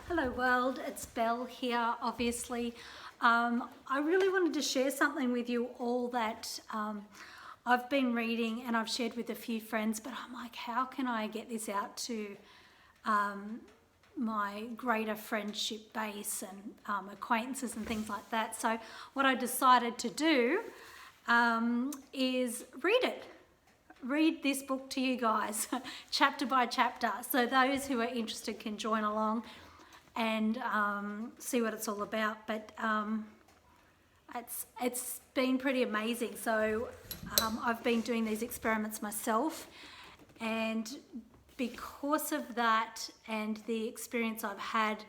Hello world, it's Belle here obviously. I really wanted to share something with you all that I've been reading and I've shared with a few friends, but I'm like, how can I get this out to my greater friendship base and acquaintances and things like that. So what I decided to do is read this book to you guys chapter by chapter, so those who are interested can join along and see what it's all about. But it's been pretty amazing. So I've been doing these experiments myself, and because of that and the experience I've had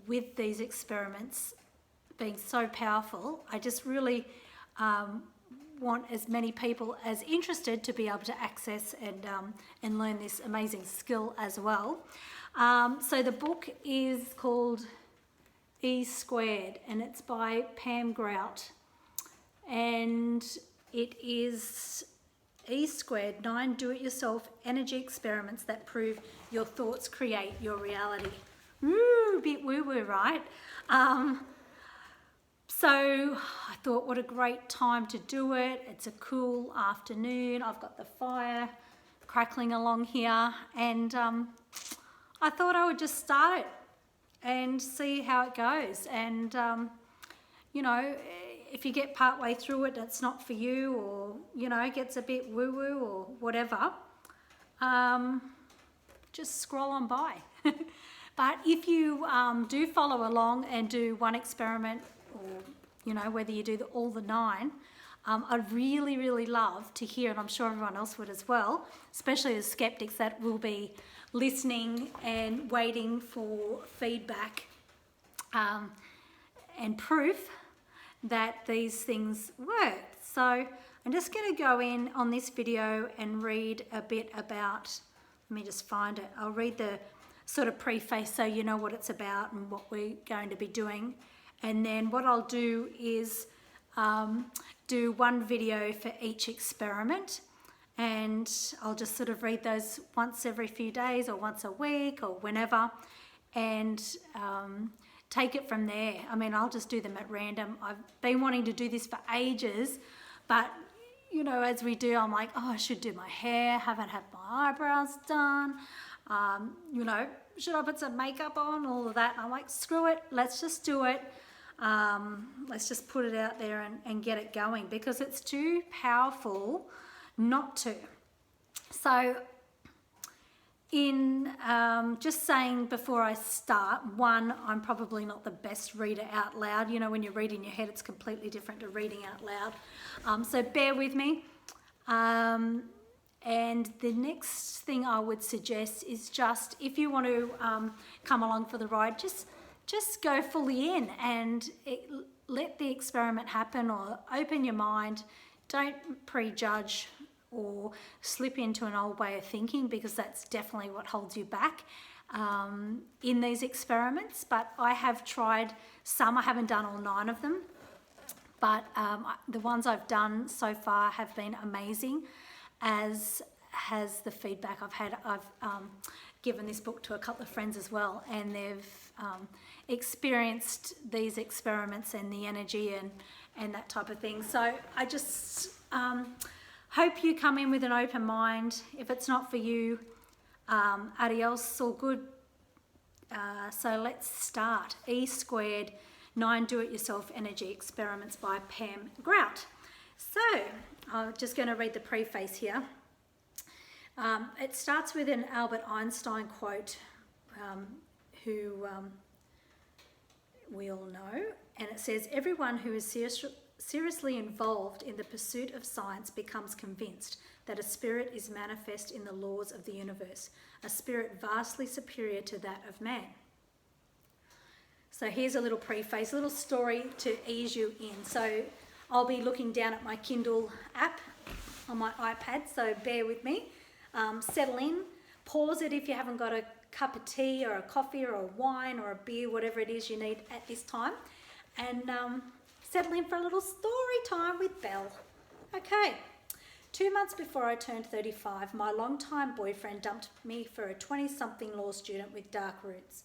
with these experiments being so powerful, I just really want as many people as interested to be able to access and learn this amazing skill as well. So the book is called E Squared and it's by Grout, and it is E Squared, 9 do-it-yourself energy experiments that prove your thoughts create your reality. Ooh, a bit woo-woo, right? So I thought, what a great time to do it. It's a cool afternoon. I've got the fire crackling along here, and I thought I would just start it and see how it goes. And you know, if you get part way through it, it's not for you, or you know, gets a bit woo-woo or whatever, just scroll on by. But if you do follow along and do one experiment, or you know, whether you do all the 9, I'd really love to hear, and I'm sure everyone else would as well, especially the skeptics that will be listening and waiting for feedback and proof that these things work. So I'm just going to go in on this video and read a bit about, let me just find it, I'll read the sort of preface so you know what it's about and what we're going to be doing. And then what I'll do is do one video for each experiment, and I'll just sort of read those once every few days or once a week or whenever, and take it from there. I mean, I'll just do them at random. I've been wanting to do this for ages, but you know, as we do, I'm like, oh, I should do my hair, haven't had my eyebrows done, you know, should I put some makeup on, all of that. And I'm like, screw it, let's just do it. Let's just put it out there and get it going, because it's too powerful not to. So in just saying before I start, one, I'm probably not the best reader out loud. You know, when you read in your head, it's completely different to reading out loud. So bear with me. And the next thing I would suggest is just, if you want to come along for the ride, just go fully in and let the experiment happen, or open your mind. Don't prejudge or slip into an old way of thinking, because that's definitely what holds you back in these experiments. But I have tried some. I haven't done all 9 of them, but the ones I've done so far have been amazing, as has the feedback I've had. I've given this book to a couple of friends as well, and they've experienced these experiments and the energy and that type of thing. So I just hope you come in with an open mind. If it's not for you, adios, all good. So let's start. E Squared, 9 do-it-yourself energy experiments by Grout. So I'm just going to read the preface here. It starts with an Albert Einstein quote, who we all know, and it says, "Everyone who is seriously involved in the pursuit of science becomes convinced that a spirit is manifest in the laws of the universe, a spirit vastly superior to that of man." So here's a little preface, a little story to ease you in. So I'll be looking down at my Kindle app on my iPad, so bear with me. Settle in, pause it if you haven't got a cup of tea or a coffee or a wine or a beer, whatever it is you need at this time, and settle in for a little story time with Belle. Okay, 2 months before I turned 35, my longtime boyfriend dumped me for a 20-something law student with dark roots.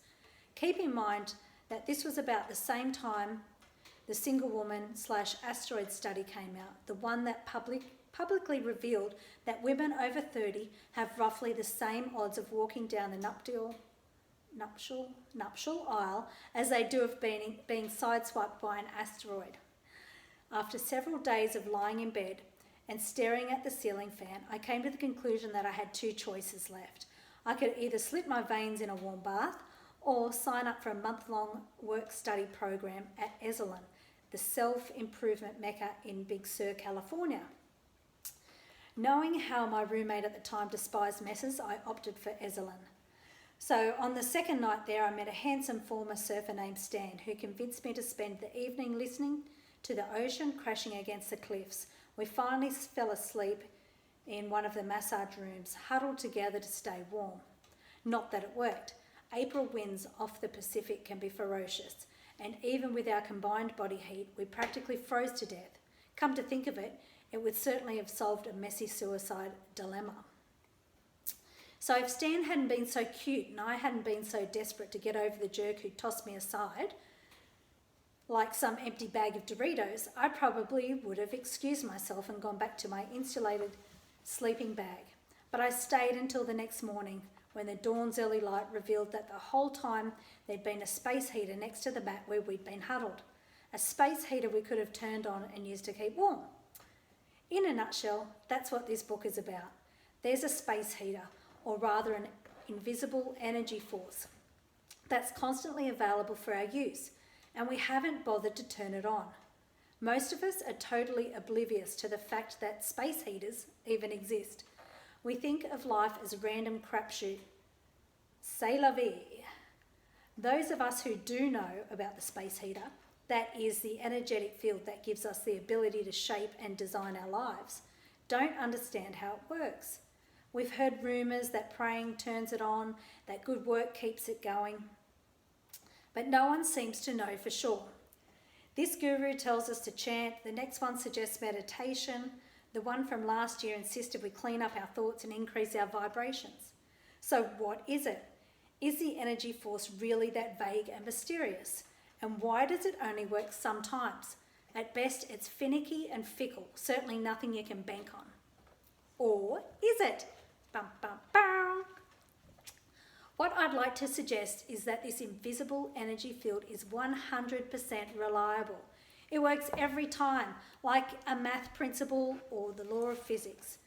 Keep in mind that this was about the same time the single woman/asteroid study came out, the one that publicly revealed that women over 30 have roughly the same odds of walking down the nuptial aisle as they do of being sideswiped by an asteroid. After several days of lying in bed and staring at the ceiling fan, I came to the conclusion that I had two choices left. I could either slit my veins in a warm bath or sign up for a month-long work-study program at Esalen, the self-improvement mecca in Big Sur, California. Knowing how my roommate at the time despised messes, I opted for Esalen. So on the second night there, I met a handsome former surfer named Stan who convinced me to spend the evening listening to the ocean crashing against the cliffs. We finally fell asleep in one of the massage rooms, huddled together to stay warm. Not that it worked. April winds off the Pacific can be ferocious, and even with our combined body heat, we practically froze to death. Come to think of it, it would certainly have solved a messy suicide dilemma. So if Stan hadn't been so cute and I hadn't been so desperate to get over the jerk who tossed me aside, like some empty bag of Doritos, I probably would have excused myself and gone back to my insulated sleeping bag. But I stayed until the next morning when the dawn's early light revealed that the whole time there'd been a space heater next to the mat where we'd been huddled. A space heater we could have turned on and used to keep warm. In a nutshell, that's what this book is about. There's a space heater, or rather an invisible energy force, that's constantly available for our use, and we haven't bothered to turn it on. Most of us are totally oblivious to the fact that space heaters even exist. We think of life as a random crapshoot. C'est la vie. Those of us who do know about the space heater, that is the energetic field that gives us the ability to shape and design our lives, don't understand how it works. We've heard rumours that praying turns it on, that good work keeps it going, but no one seems to know for sure. This guru tells us to chant, the next one suggests meditation, the one from last year insisted we clean up our thoughts and increase our vibrations. So what is it? Is the energy force really that vague and mysterious? And why does it only work sometimes? At best, it's finicky and fickle, certainly nothing you can bank on. Or is it? Bum, bum, bum. What I'd like to suggest is that this invisible energy field is 100% reliable. It works every time, like a math principle or the law of physics.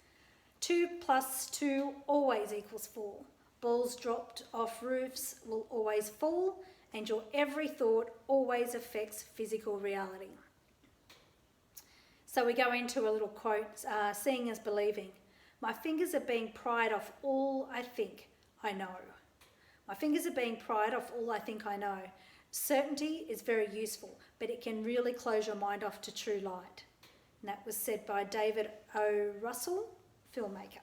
2 + 2 always equals 4. Balls dropped off roofs will always fall, and your every thought always affects physical reality. So we go into a little quote, seeing is believing. My fingers are being pried off all I think I know. My fingers are being pried off all I think I know. Certainty is very useful, but it can really close your mind off to true light. And that was said by David O. Russell, filmmaker.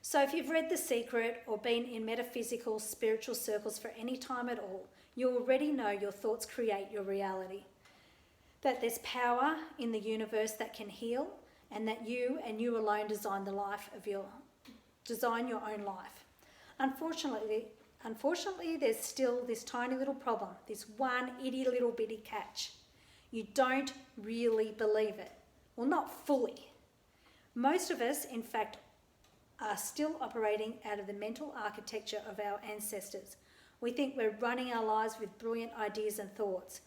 So if you've read The Secret or been in metaphysical, spiritual circles for any time at all, you already know your thoughts create your reality. That there's power in the universe that can heal, and that you and you alone design your own life. Unfortunately, there's still this tiny little problem, this one itty little bitty catch. You don't really believe it. Well, not fully. Most of us, in fact, are still operating out of the mental architecture of our ancestors. We think we're running our lives with brilliant ideas and thoughts.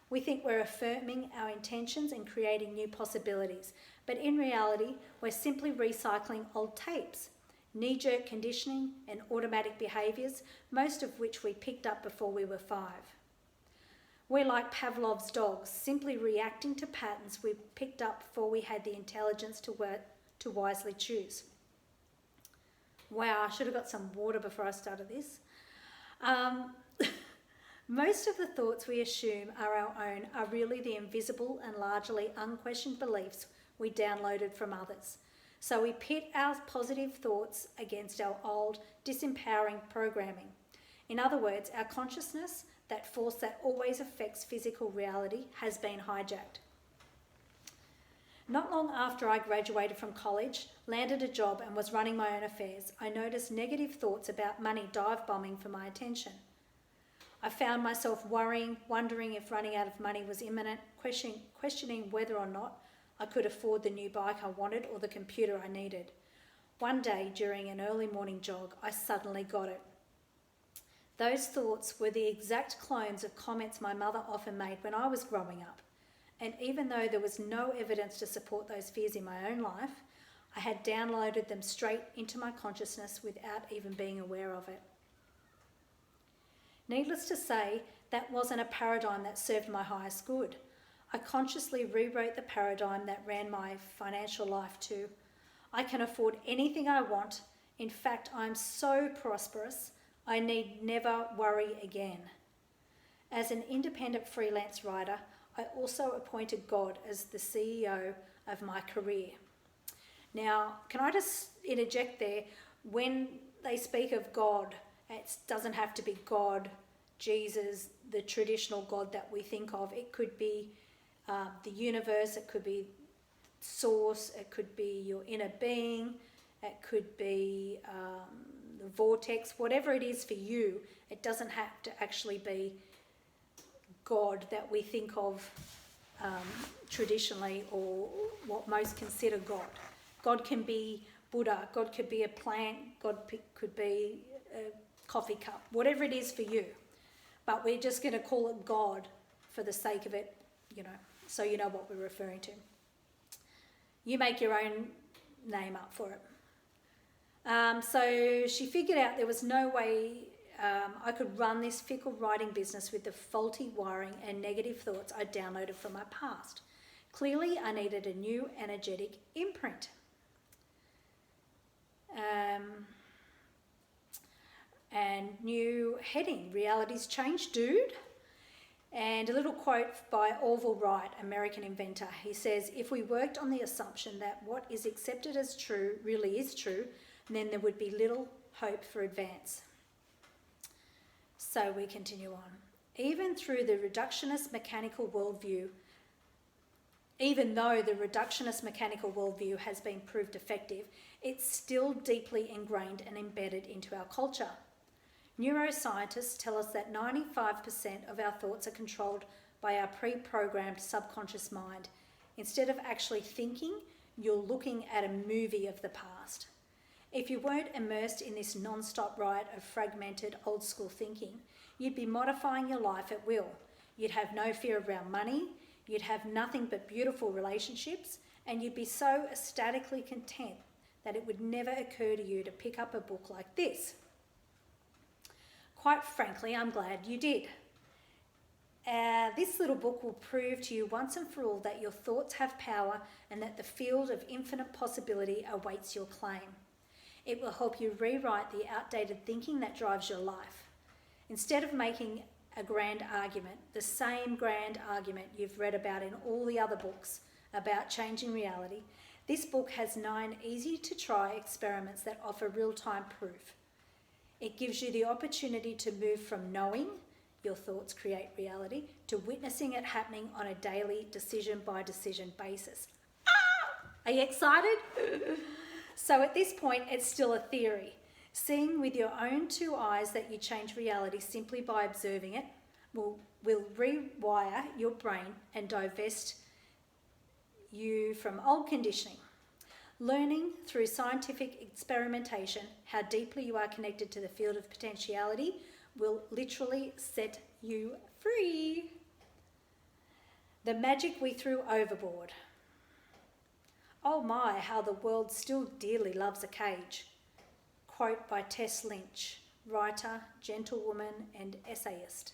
We think we're affirming our intentions and creating new possibilities. But in reality, we're simply recycling old tapes, knee-jerk conditioning and automatic behaviours, most of which we picked up before we were 5. We're like Pavlov's dogs, simply reacting to patterns we picked up before we had the intelligence to wisely choose. Wow, I should have got some water before I started this. Most of the thoughts we assume are our own are really the invisible and largely unquestioned beliefs we downloaded from others. So we pit our positive thoughts against our old, disempowering programming. In other words, our consciousness, that force that always affects physical reality, has been hijacked. Not long after I graduated from college, landed a job and was running my own affairs, I noticed negative thoughts about money dive bombing for my attention. I found myself worrying, wondering if running out of money was imminent, questioning whether or not I could afford the new bike I wanted or the computer I needed. One day, during an early morning jog, I suddenly got it. Those thoughts were the exact clones of comments my mother often made when I was growing up. And even though there was no evidence to support those fears in my own life, I had downloaded them straight into my consciousness without even being aware of it. Needless to say, that wasn't a paradigm that served my highest good. I consciously rewrote the paradigm that ran my financial life to, I can afford anything I want. In fact, I'm so prosperous, I need never worry again. As an independent freelance writer, I also appointed God as the CEO of my career. Now, can I just interject there? When they speak of God, it doesn't have to be God, Jesus, the traditional God that we think of. It could be the universe, it could be source, it could be your inner being, it could be the vortex, whatever it is for you. It doesn't have to actually be God that we think of traditionally, or what most consider God. God can be Buddha, God could be a plant, God could be a coffee cup, whatever it is for you. But we're just going to call it God for the sake of it, so you know what we're referring to. You make your own name up for it. So she figured out there was no way I could run this fickle writing business with the faulty wiring and negative thoughts I downloaded from my past. Clearly, I needed a new energetic imprint. And new heading, Reality's Changed, Dude. And a little quote by Orville Wright, American inventor. He says, if we worked on the assumption that what is accepted as true really is true, then there would be little hope for advance. So we continue on. Even though the reductionist mechanical worldview has been proved effective, it's still deeply ingrained and embedded into our culture. Neuroscientists tell us that 95% of our thoughts are controlled by our pre-programmed subconscious mind. Instead of actually thinking, you're looking at a movie of the past. If you weren't immersed in this non-stop riot of fragmented old-school thinking, you'd be modifying your life at will. You'd have no fear around money, you'd have nothing but beautiful relationships, and you'd be so ecstatically content that it would never occur to you to pick up a book like this. Quite frankly, I'm glad you did. This little book will prove to you once and for all that your thoughts have power and that the field of infinite possibility awaits your claim. It will help you rewrite the outdated thinking that drives your life. Instead of making a grand argument, the same grand argument you've read about in all the other books about changing reality, this book has 9 easy-to-try experiments that offer real-time proof. It gives you the opportunity to move from knowing your thoughts create reality to witnessing it happening on a daily decision-by-decision basis. Are you excited? So at this point, it's still a theory. Seeing with your own 2 eyes that you change reality simply by observing it will rewire your brain and divest you from old conditioning. Learning through scientific experimentation how deeply you are connected to the field of potentiality will literally set you free. The magic we threw overboard. Oh my, how the world still dearly loves a cage. Quote by Tess Lynch, writer, gentlewoman, and essayist.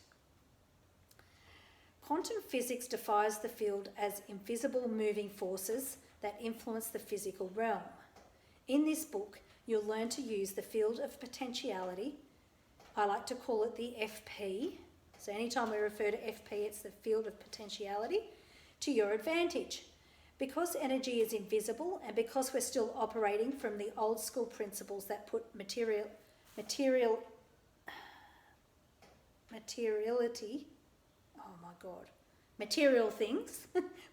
Quantum physics defines the field as invisible moving forces that influence the physical realm. In this book, you'll learn to use the field of potentiality. I like to call it the FP. So anytime we refer to FP, it's the field of potentiality, to your advantage. Because energy is invisible and because we're still operating from the old school principles that put materiality, material things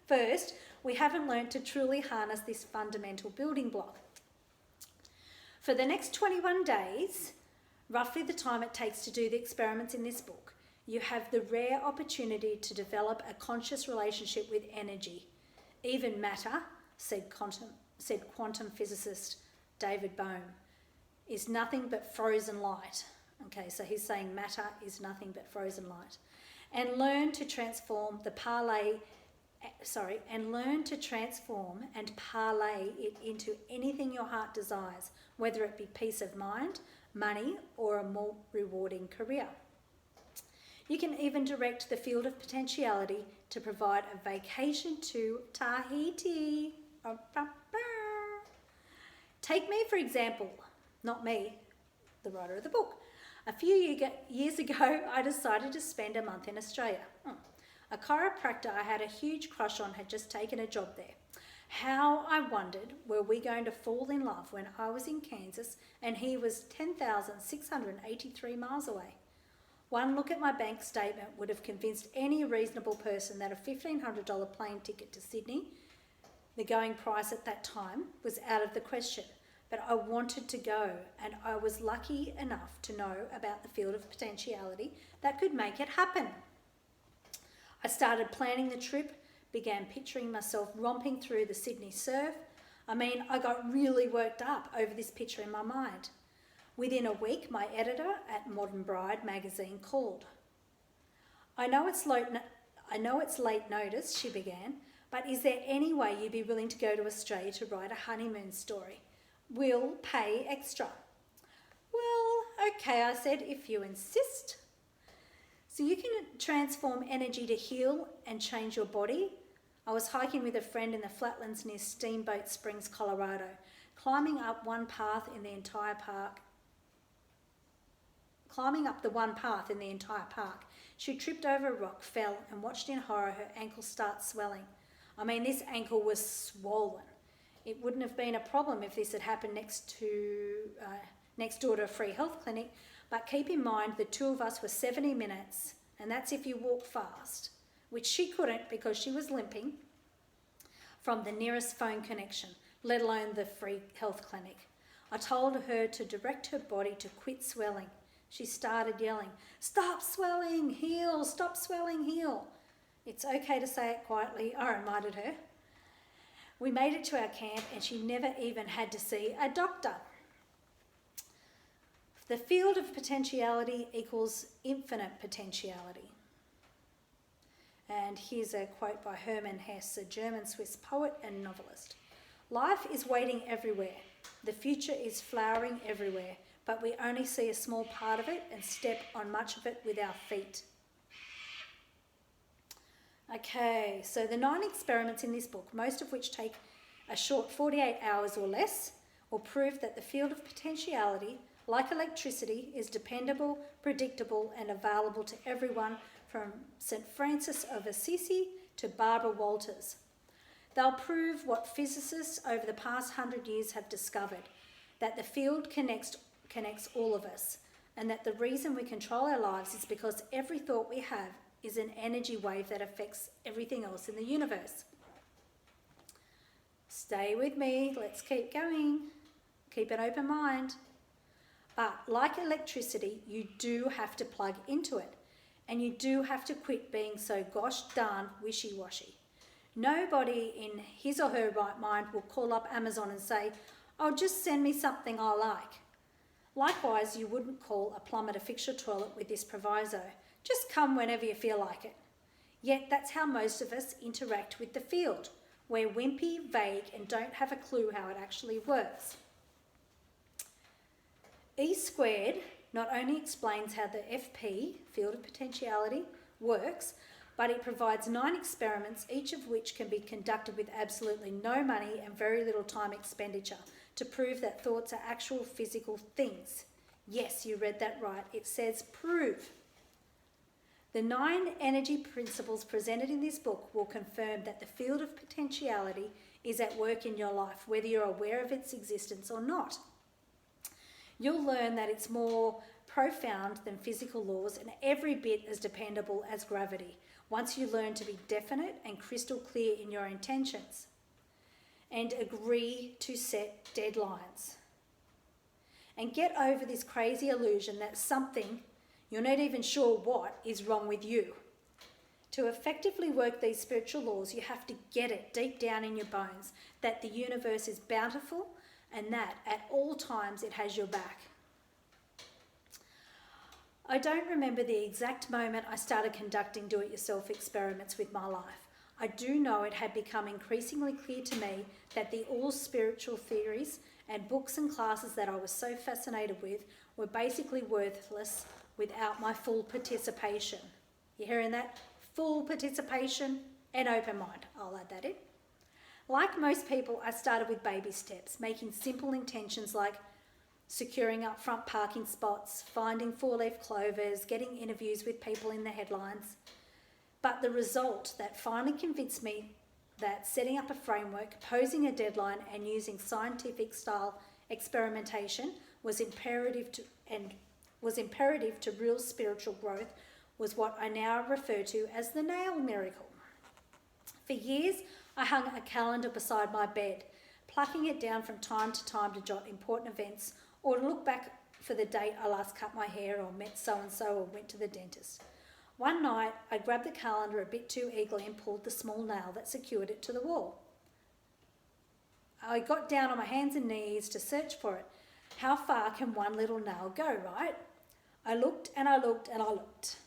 first, we haven't learned to truly harness this fundamental building block. For the next 21 days, roughly the time it takes to do the experiments in this book, you have the rare opportunity to develop a conscious relationship with energy. Even matter, said quantum physicist David Bohm, is nothing but frozen light. Okay, so he's saying matter is nothing but frozen light. And learn to transform and parlay it into anything your heart desires, whether it be peace of mind, money, or a more rewarding career. You can even direct the field of potentiality to provide a vacation to Tahiti. Take me, for example, not me, the writer of the book. A few years ago, I decided to spend a month in Australia. A chiropractor I had a huge crush on had just taken a job there. How, I wondered, were we going to fall in love when I was in Kansas and he was 10,683 miles away? One look at my bank statement would have convinced any reasonable person that a $1,500 plane ticket to Sydney, the going price at that time, was out of the question. But I wanted to go, and I was lucky enough to know about the field of potentiality that could make it happen. I started planning the trip, began picturing myself romping through the Sydney surf. I got really worked up over this picture in my mind. Within a week, my editor at Modern Bride magazine called. I know it's late notice, she began, but is there any way you'd be willing to go to Australia to write a honeymoon story? We'll pay extra. Well, okay, I said, if you insist. So you can transform energy to heal and change your body. I was hiking with a friend in the flatlands near Steamboat Springs, Colorado, climbing up the one path in the entire park. She tripped over a rock, fell, and watched in horror her ankle start swelling. This ankle was swollen. It wouldn't have been a problem if this had happened next door to a free health clinic, but keep in mind the two of us were 70 minutes, and that's if you walk fast, which she couldn't because she was limping, from the nearest phone connection, let alone the free health clinic. I told her to direct her body to quit swelling. She started yelling, "Stop swelling, heal, stop swelling, heal." It's okay to say it quietly, I reminded her. We made it to our camp and she never even had to see a doctor. The field of potentiality equals infinite potentiality. And here's a quote by Hermann Hesse, a German-Swiss poet and novelist. Life is waiting everywhere. The future is flowering everywhere, but we only see a small part of it and step on much of it with our feet. Okay, so the 9 experiments in this book, most of which take a short 48 hours or less, will prove that the field of potentiality, like electricity, is dependable, predictable, and available to everyone from St. Francis of Assisi to Barbara Walters. They'll prove what physicists over the past 100 years have discovered, that the field connects all of us, and that the reason we control our lives is because every thought we have is an energy wave that affects everything else in the universe. Stay with me, let's keep going. Keep an open mind. But like electricity, you do have to plug into it, and you do have to quit being so gosh darn wishy-washy. Nobody in his or her right mind will call up Amazon and say, "Oh, just send me something I like." Likewise, you wouldn't call a plumber to fix your toilet with this proviso. Just come whenever you feel like it. Yet that's how most of us interact with the field. We're wimpy, vague, and don't have a clue how it actually works. E squared not only explains how the FP, field of potentiality, works, but it provides 9 experiments, each of which can be conducted with absolutely no money and very little time expenditure to prove that thoughts are actual physical things. Yes, you read that right. It says prove. The 9 energy principles presented in this book will confirm that the field of potentiality is at work in your life, whether you're aware of its existence or not. You'll learn that it's more profound than physical laws and every bit as dependable as gravity once you learn to be definite and crystal clear in your intentions and agree to set deadlines. And get over this crazy illusion that something, you're not even sure what, is wrong with you. To effectively work these spiritual laws, you have to get it deep down in your bones that the universe is bountiful and that at all times it has your back. I don't remember the exact moment I started conducting do-it-yourself experiments with my life. I do know it had become increasingly clear to me that the all-spiritual theories and books and classes that I was so fascinated with were basically worthless without my full participation. You hearing that? Full participation and open mind. I'll add that in. Like most people, I started with baby steps, making simple intentions like securing upfront parking spots, finding 4-leaf clovers, getting interviews with people in the headlines. But the result that finally convinced me that setting up a framework, posing a deadline and using scientific style experimentation was imperative to real spiritual growth was what I now refer to as the nail miracle. For years, I hung a calendar beside my bed, plucking it down from time to time to jot important events or to look back for the date I last cut my hair or met so-and-so or went to the dentist. One night, I grabbed the calendar a bit too eagerly and pulled the small nail that secured it to the wall. I got down on my hands and knees to search for it. How far can one little nail go, right? I looked and I looked and I looked.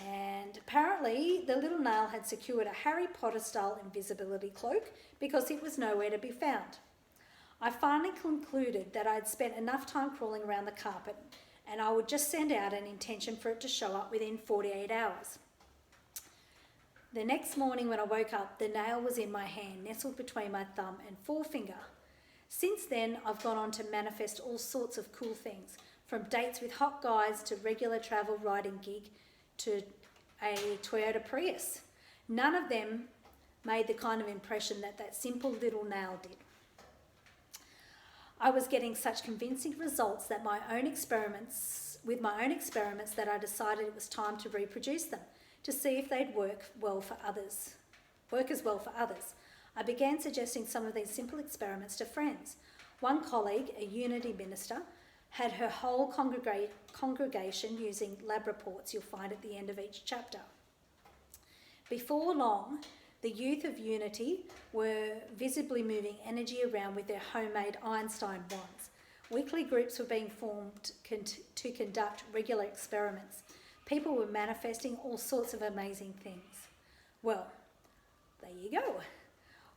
And apparently the little nail had secured a Harry Potter style invisibility cloak because it was nowhere to be found. I finally concluded that I'd spent enough time crawling around the carpet and I would just send out an intention for it to show up within 48 hours. The next morning when I woke up, the nail was in my hand, nestled between my thumb and forefinger. Since then, I've gone on to manifest all sorts of cool things, from dates with hot guys to regular travel riding gig to a Toyota Prius. None of them made the kind of impression that that simple little nail did. I was getting such convincing results that my own experiments that I decided it was time to reproduce them to see if they'd work as well for others. I began suggesting some of these simple experiments to friends. One colleague, a Unity minister, had her whole congregation using lab reports you'll find at the end of each chapter. Before long, the youth of Unity were visibly moving energy around with their homemade Einstein wands. Weekly groups were being formed to conduct regular experiments. People were manifesting all sorts of amazing things. Well, there you go.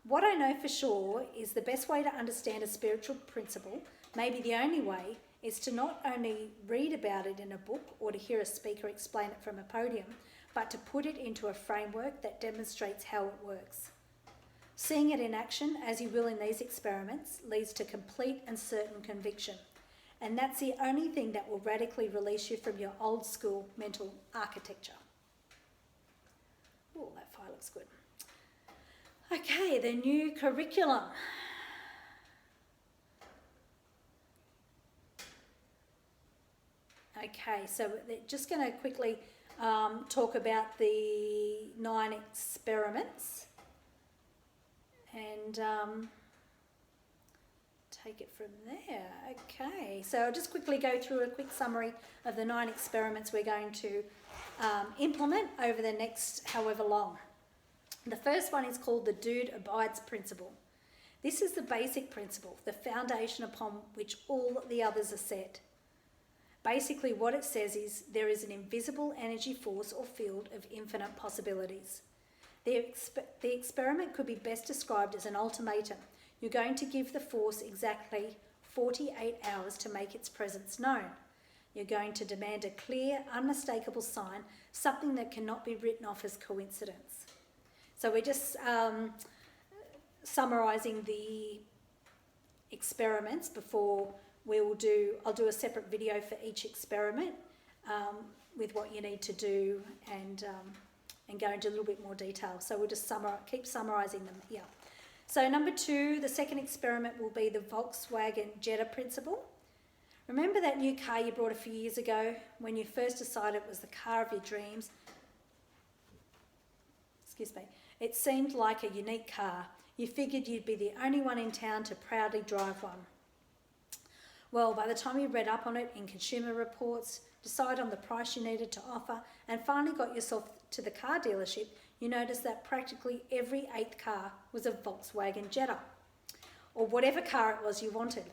What I know for sure is the best way to understand a spiritual principle, maybe the only way, is to not only read about it in a book or to hear a speaker explain it from a podium, but to put it into a framework that demonstrates how it works. Seeing it in action, as you will in these experiments, leads to complete and certain conviction. And that's the only thing that will radically release you from your old school mental architecture. Oh, that file looks good. Okay, the new curriculum. Okay, so they're just going to quickly talk about the 9 experiments and take it from there. Okay, so I'll just quickly go through a quick summary of the 9 experiments we're going to implement over the next however long. The first one is called the Dude Abides Principle. This is the basic principle, the foundation upon which all the others are set. Basically, what it says is there is an invisible energy force or field of infinite possibilities. The experiment could be best described as an ultimatum. You're going to give the force exactly 48 hours to make its presence known. You're going to demand a clear, unmistakable sign, something that cannot be written off as coincidence. So we're just summarising the experiments before I'll do a separate video for each experiment with what you need to do and go into a little bit more detail. So we'll just keep summarising them here. So number 2, the second experiment will be the Volkswagen Jetta principle. Remember that new car you bought a few years ago when you first decided it was the car of your dreams? Excuse me. It seemed like a unique car. You figured you'd be the only one in town to proudly drive one. Well, by the time you read up on it in consumer reports, decided on the price you needed to offer, and finally got yourself to the car dealership, you noticed that practically every 8th car was a Volkswagen Jetta, or whatever car it was you wanted.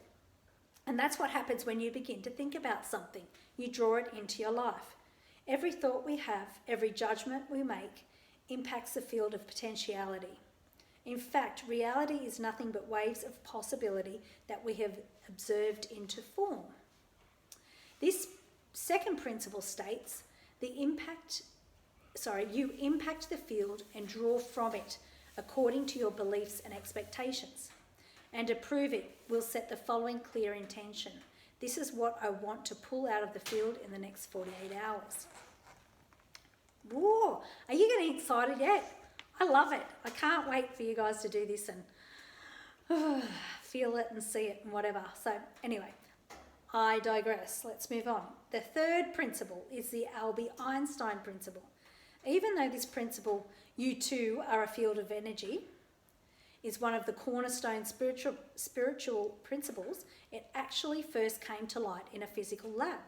And that's what happens when you begin to think about something. You draw it into your life. Every thought we have, every judgment we make, impacts the field of potentiality. In fact, reality is nothing but waves of possibility that we have observed into form. This second principle states you impact the field and draw from it according to your beliefs and expectations. And to prove it, we'll set the following clear intention. This is what I want to pull out of the field in the next 48 hours. Whoa, are you getting excited yet? I love it. I can't wait for you guys to do this and feel it and see it and whatever. So anyway, I digress. Let's move on. The third principle is the Albert Einstein principle. Even though this principle, you too are a field of energy, is one of the cornerstone spiritual principles, it actually first came to light in a physical lab.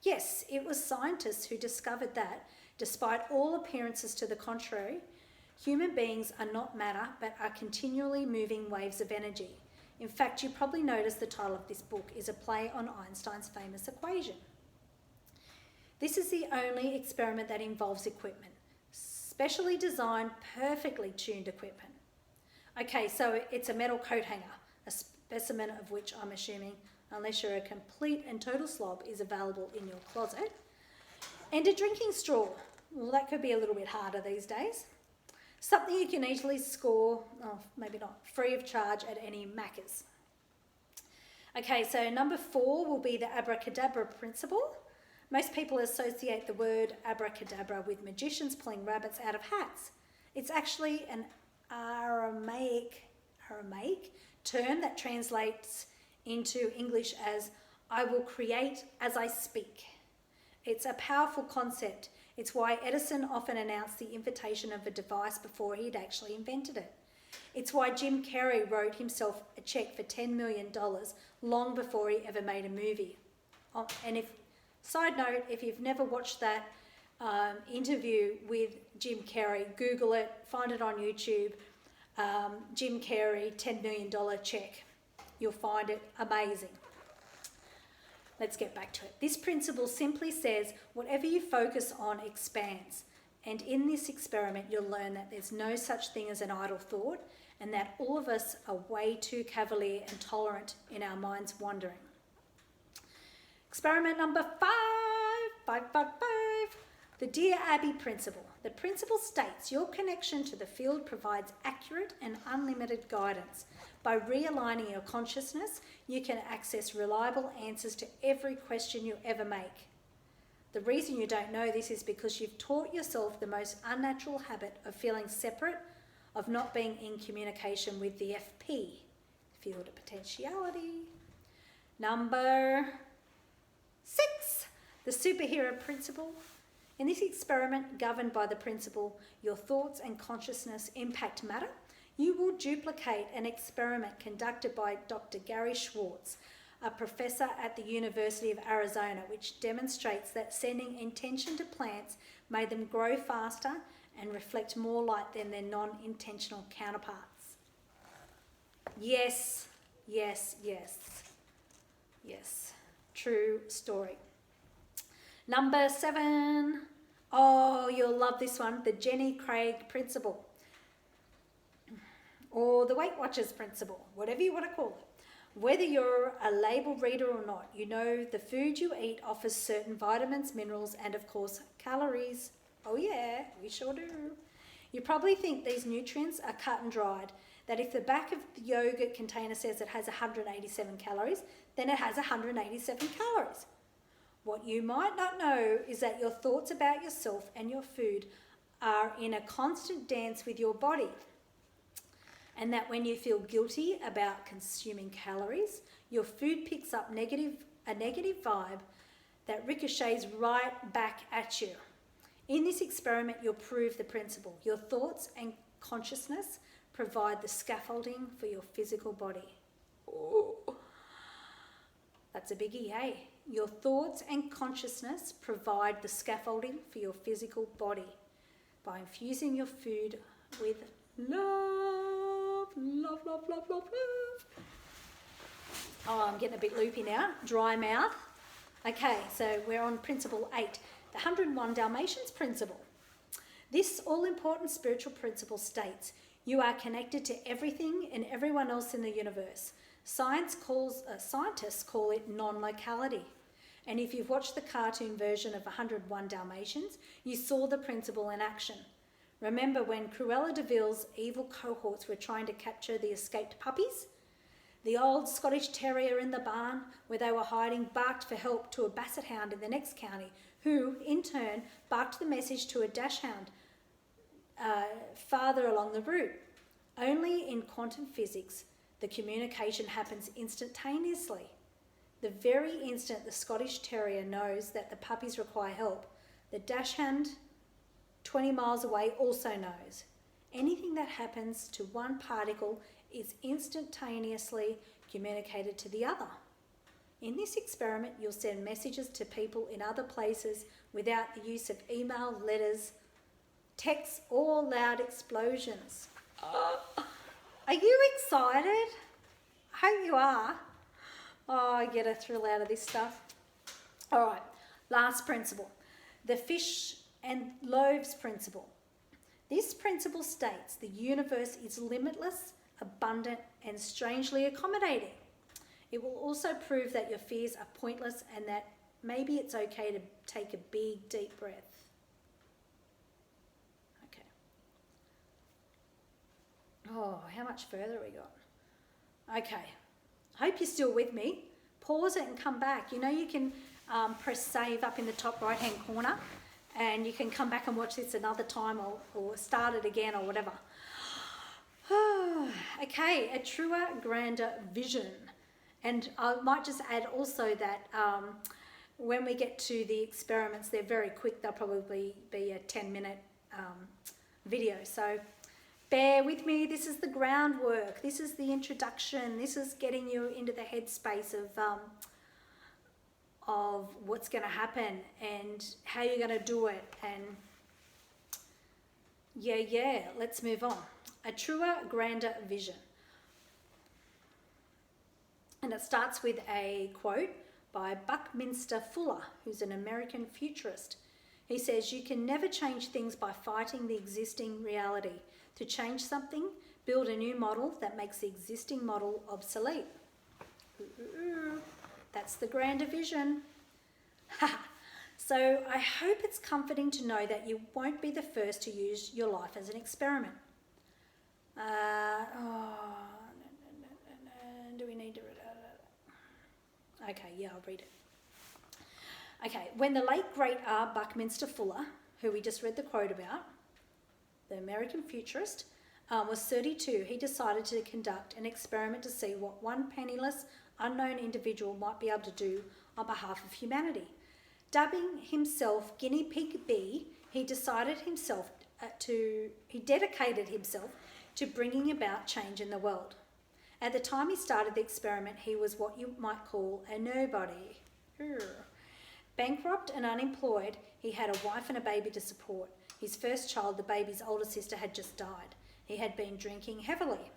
Yes, it was scientists who discovered that, despite all appearances to the contrary, human beings are not matter but are continually moving waves of energy. In fact, you probably noticed the title of this book is a play on Einstein's famous equation. This is the only experiment that involves equipment, specially designed, perfectly tuned equipment. Okay, so it's a metal coat hanger, a specimen of which I'm assuming, unless you're a complete and total slob, is available in your closet. And a drinking straw. Well, that could be a little bit harder these days. Something you can easily score, maybe not, free of charge at any Macca's. Okay, so number 4 will be the abracadabra principle. Most people associate the word abracadabra with magicians pulling rabbits out of hats. It's actually an Aramaic term that translates into English as I will create as I speak. It's a powerful concept. It's why Edison often announced the invention of a device before he'd actually invented it. It's why Jim Carrey wrote himself a check for $10 million long before he ever made a movie. And side note, if you've never watched that interview with Jim Carrey, Google it, find it on YouTube, Jim Carrey, $10 million check. You'll find it amazing. Let's get back to it. This principle simply says whatever you focus on expands. And in this experiment, you'll learn that there's no such thing as an idle thought and that all of us are way too cavalier and tolerant in our minds wandering. Experiment number 5. The Dear Abby principle. The principle states your connection to the field provides accurate and unlimited guidance. By realigning your consciousness, you can access reliable answers to every question you ever make. The reason you don't know this is because you've taught yourself the most unnatural habit of feeling separate, of not being in communication with the FP, field of potentiality. Number 6, the superhero principle. In this experiment, governed by the principle, your thoughts and consciousness impact matter, you will duplicate an experiment conducted by Dr. Gary Schwartz, a professor at the University of Arizona, which demonstrates that sending intention to plants made them grow faster and reflect more light than their non-intentional counterparts. Yes. True story. Number 7. Oh, you'll love this one. The Jenny Craig principle. Or the Weight Watchers principle, whatever you want to call it. Whether you're a label reader or not, you know the food you eat offers certain vitamins, minerals, and of course, calories. Oh yeah, we sure do. You probably think these nutrients are cut and dried, that if the back of the yogurt container says it has 187 calories, then it has 187 calories. What you might not know is that your thoughts about yourself and your food are in a constant dance with your body. And that when you feel guilty about consuming calories, your food picks up negative a negative vibe that ricochets right back at you. In this experiment, you'll prove the principle. Your thoughts and consciousness provide the scaffolding for your physical body. Ooh, that's a biggie, hey? Your thoughts and consciousness provide the scaffolding for your physical body by infusing your food with love, love, love, love, love, love. Oh, I'm getting a bit loopy now. Dry mouth. Okay, so we're on principle 8, the 101 Dalmatians principle. This all-important spiritual principle states, you are connected to everything and everyone else in the universe. Scientists call it non-locality. And if you've watched the cartoon version of 101 Dalmatians, you saw the principle in action. Remember when Cruella de Vil's evil cohorts were trying to capture the escaped puppies? The old Scottish Terrier in the barn where they were hiding barked for help to a Basset Hound in the next county, who, in turn, barked the message to a Dachshund farther along the route. Only in quantum physics, the communication happens instantaneously. The very instant the Scottish Terrier knows that the puppies require help, the Dachshund 20 miles away also knows. Anything that happens to one particle is instantaneously communicated to the other. In this experiment, you'll send messages to people in other places without the use of email, letters, texts, or loud explosions. Are you excited? I hope you are. Oh, I get a thrill out of this stuff. All right, last principle, the fish and loaves principle. This principle states the universe is limitless, abundant, and strangely accommodating. It will also prove that your fears are pointless and that maybe it's okay to take a big, deep breath. Okay. Oh, how much further we got? Okay. Hope you're still with me. Pause it and come back. You know you can press save up in the top right-hand corner and you can come back and watch this another time or start it again or whatever. Okay, a truer, grander vision. And I might just add also that when we get to the experiments, they're very quick. They'll probably be a 10-minute video. So bear with me. This is the groundwork. This is the introduction. This is getting you into the headspace of what's going to happen and how you're going to do it. And yeah, let's move on. A truer, grander vision. And it starts with a quote by Buckminster Fuller, who's an American futurist. He says, you can never change things by fighting the existing reality. To change something, build a new model that makes the existing model obsolete. That's the grander vision. So I hope it's comforting to know that you won't be the first to use your life as an experiment. Do we need to... Okay, yeah, I'll read it. Okay, when the late great R. Buckminster Fuller, who we just read the quote about, the American futurist, was 32, he decided to conduct an experiment to see what one penniless, unknown individual might be able to do on behalf of humanity. Dubbing himself Guinea Pig B, he dedicated himself to bringing about change in the world. At the time he started the experiment, he was what you might call a nobody. Bankrupt and unemployed, he had a wife and a baby to support. His first child, the baby's older sister, had just died. He had been drinking heavily.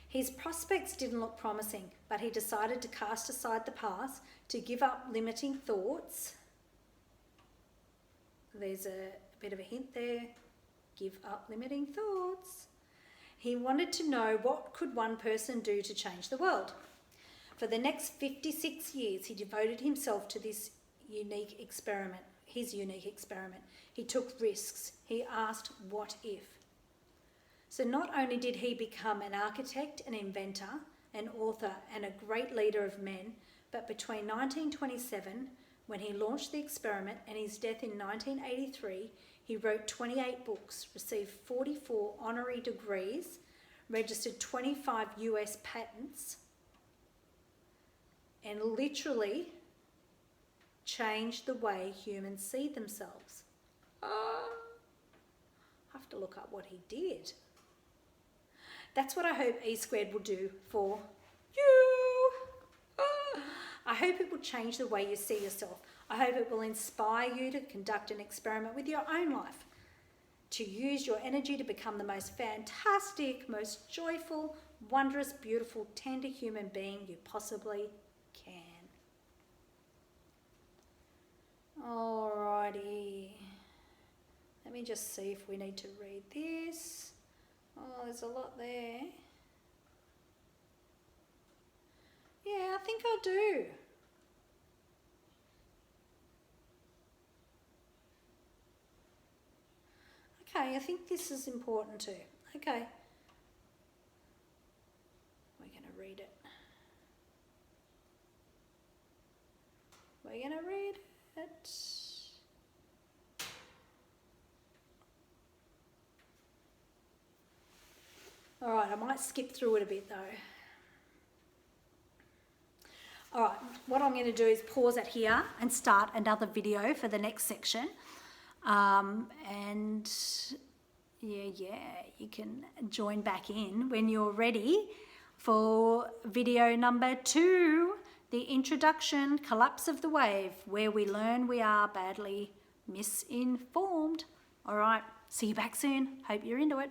His prospects didn't look promising, but he decided to cast aside the past, to give up limiting thoughts. There's a bit of a hint there. Give up limiting thoughts. He wanted to know what could one person do to change the world. For the next 56 years, he devoted himself to this unique experiment, his unique experiment. He took risks. He asked, what if? So not only did he become an architect, an inventor, an author, and a great leader of men, but between 1927, when he launched the experiment, and his death in 1983, he wrote 28 books, received 44 honorary degrees, registered 25 US patents, and literally change the way humans see themselves. I have to look up what he did. That's what I hope E squared will do for you. I hope it will change the way you see yourself. I hope it will inspire you to conduct an experiment with your own life, to use your energy to become the most fantastic, most joyful, wondrous, beautiful, tender human being you possibly can. Alrighty. Let me just see if we need to read this. Oh, there's a lot there. Yeah, I think I do. Okay, I think this is important too. Okay. We're going to read it. We're going to read it. All right, I might skip through it a bit though. All right, what I'm going to do is pause it here and start another video for the next section. And yeah, you can join back in when you're ready for video number 2, the introduction, collapse of the wave, where we learn we are badly misinformed. All right, see you back soon. Hope you're into it.